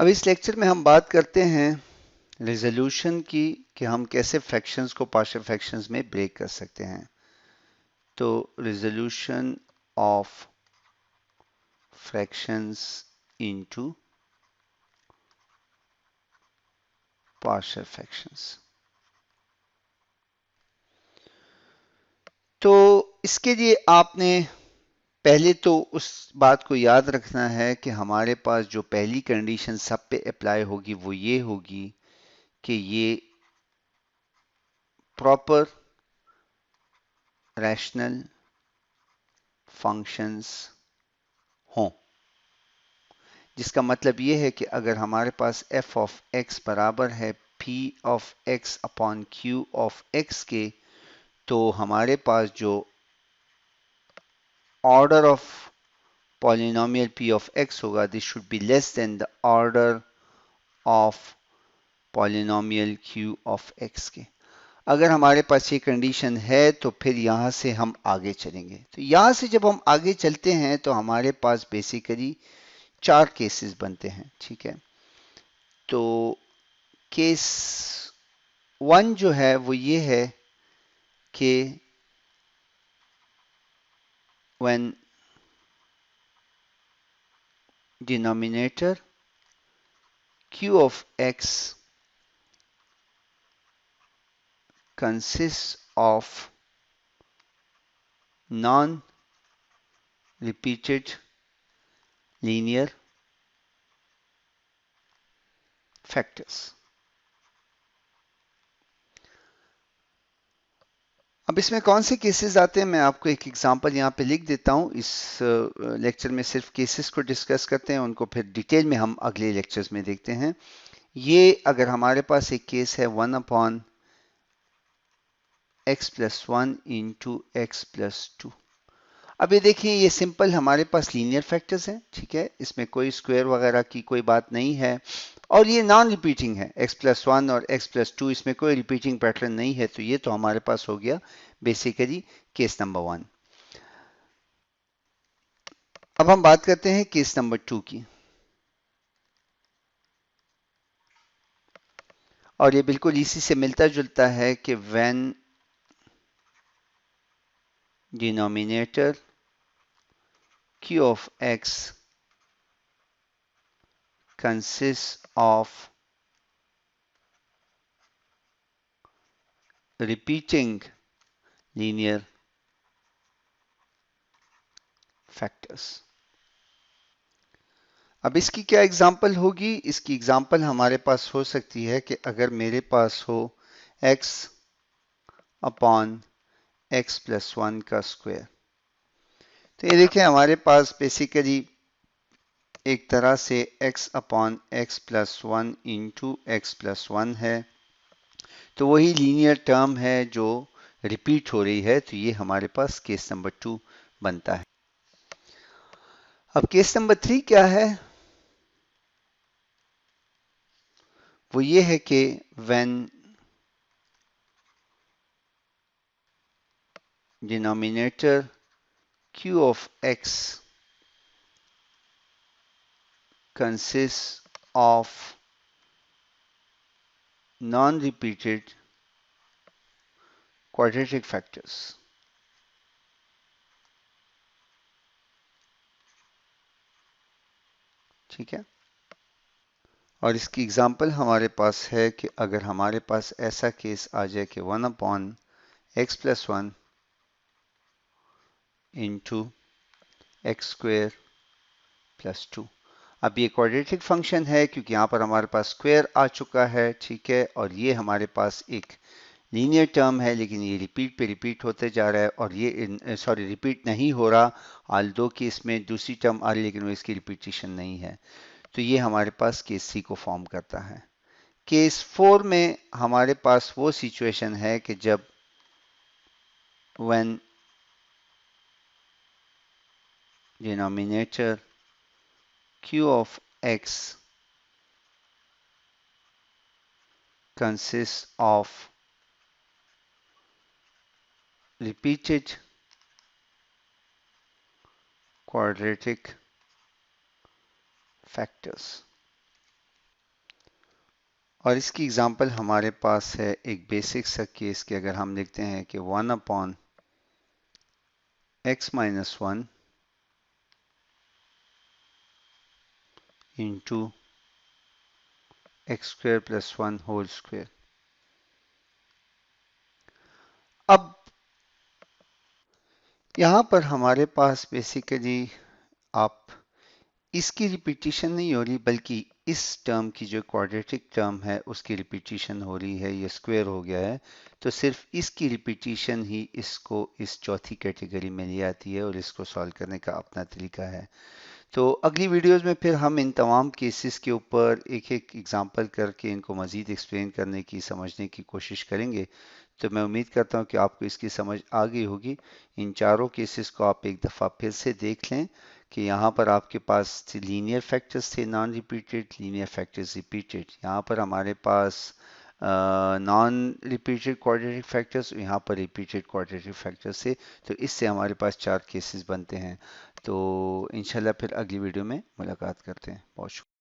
اب اس لیکچر میں ہم بات کرتے ہیں ریزولوشن کی کہ ہم کیسے فریکشنز کو پارشل فریکشنز میں بریک کر سکتے ہیں. تو resolution of fractions into partial fractions. تو اس کے لیے آپ نے پہلے تو اس بات کو یاد رکھنا ہے کہ ہمارے پاس جو پہلی کنڈیشن سب پہ اپلائی ہوگی وہ یہ ہوگی کہ یہ پراپر ریشنل فنکشنز ہوں، جس کا مطلب یہ ہے کہ اگر ہمارے پاس f آف x برابر ہے p of x upon q of x کے، تو ہمارے پاس جو order of polynomial p of x ہوگا this should be less than the order of polynomial q of x کے. اگر ہمارے پاس یہ کنڈیشن ہے تو پھر یہاں سے ہم آگے چلیں گے. تو یہاں سے جب ہم آگے چلتے ہیں تو ہمارے پاس بیسیکلی 4 کیسز بنتے ہیں، ٹھیک ہے. تو کیس 1 جو ہے وہ یہ ہے کہ when denominator q of x consists of non-repeated linear factors. اب اس میں کون سے کیسز آتے ہیں، میں آپ کو ایک ایگزامپل یہاں پہ لکھ دیتا ہوں. اس لیکچر میں صرف کیسز کو ڈسکس کرتے ہیں، ان کو پھر ڈیٹیل میں ہم اگلے لیکچرز میں دیکھتے ہیں. یہ اگر ہمارے پاس ایک کیس ہے 1 upon x plus 1 into x plus 2. اب یہ دیکھیں یہ سمپل ہمارے پاس لینئر فیکٹرز ہیں، ٹھیک ہے، اس میں کوئی اسکوائر وغیرہ کی کوئی بات نہیں ہے، اور یہ نان ریپیٹنگ ہے. x پلس 1 اور x پلس 2 اس میں کوئی ریپیٹنگ پیٹرن نہیں ہے. تو یہ تو ہمارے پاس ہو گیا بیسیکلی کیس نمبر 1. اب ہم بات کرتے ہیں کیس نمبر 2 کی، اور یہ بالکل اسی سے ملتا جلتا ہے کہ when denominator q of x consists of repeating linear factors. اب اس کی کیا اگزامپل ہوگی؟ اس کی اگزامپل ہمارے پاس ہو سکتی ہے کہ اگر میرے پاس ہو x اپون x پلس 1 کا اسکوائر. تو یہ دیکھیں ہمارے پاس بیسیکلی ایک طرح سے x upon x plus 1 into x plus 1 ہے. تو وہی لینئر ٹرم ہے جو ریپیٹ ہو رہی ہے. تو یہ ہمارے پاس کیس نمبر 2 بنتا ہے. اب کیس نمبر 3 کیا ہے؟ وہ یہ ہے کہ when denominator q of x consists of non-repeated quadratic factors. ٹھیک ہے، اور اس کی اگزامپل ہمارے پاس ہے کہ اگر ہمارے پاس ایسا کیس آ جائے کہ 1 upon x plus 1 into x square plus 2. اب یہ کوڈریٹک فنکشن ہے کیونکہ یہاں پر ہمارے پاس اسکوائر آ چکا ہے، ٹھیک ہے، اور یہ ہمارے پاس ایک لینئر ٹرم ہے، لیکن یہ ریپیٹ پہ ریپیٹ ہوتے جا رہا ہے، اور یہ سوری ریپیٹ نہیں ہو رہا، آلدو کہ اس میں دوسری ٹرم آ رہی لیکن وہ اس کی ریپیٹیشن نہیں ہے. تو یہ ہمارے پاس کیس سی کو فارم کرتا ہے. کیس 4 میں ہمارے پاس وہ سچویشن ہے کہ جب when denominator q of x consists of repeated quadratic factors. اور اس کی اگزامپل ہمارے پاس ہے ایک بیسک سا کیس کہ اگر ہم لکھتے ہیں کہ 1 upon x minus 1 into x square plus 1 whole square. اب یہاں پر ہمارے پاس بیسیکلی آپ اس کی ریپیٹیشن نہیں ہو رہی بلکہ اس ٹرم کی جو کوڈریٹک ٹرم ہے اس کی ریپیٹیشن ہو رہی ہے. یہ اسکوئر ہو گیا ہے تو صرف اس کی ریپیٹیشن ہی اس کو اس چوتھی کیٹیگری میں لے آتی ہے اور اس کو سالو کرنے کا اپنا طریقہ ہے. تو اگلی ویڈیوز میں پھر ہم ان تمام کیسز کے اوپر ایک ایک ایگزامپل کر کے ان کو مزید ایکسپلین کرنے کی سمجھنے کی کوشش کریں گے. تو میں امید کرتا ہوں کہ آپ کو اس کی سمجھ آ گئی ہوگی. ان چاروں کیسز کو آپ ایک دفعہ پھر سے دیکھ لیں کہ یہاں پر آپ کے پاس لینئر فیکٹرز تھے naan repeated, linear factors repeated. یہاں پر ہمارے پاس نان ریپیٹڈ کوارڈریٹک فیکٹرز، یہاں پر ریپیٹڈ کوارڈریٹک فیکٹرز سے. تو اس سے ہمارے پاس چار کیسز بنتے ہیں. تو انشاءاللہ پھر اگلی ویڈیو میں ملاقات کرتے ہیں. بہت شکریہ.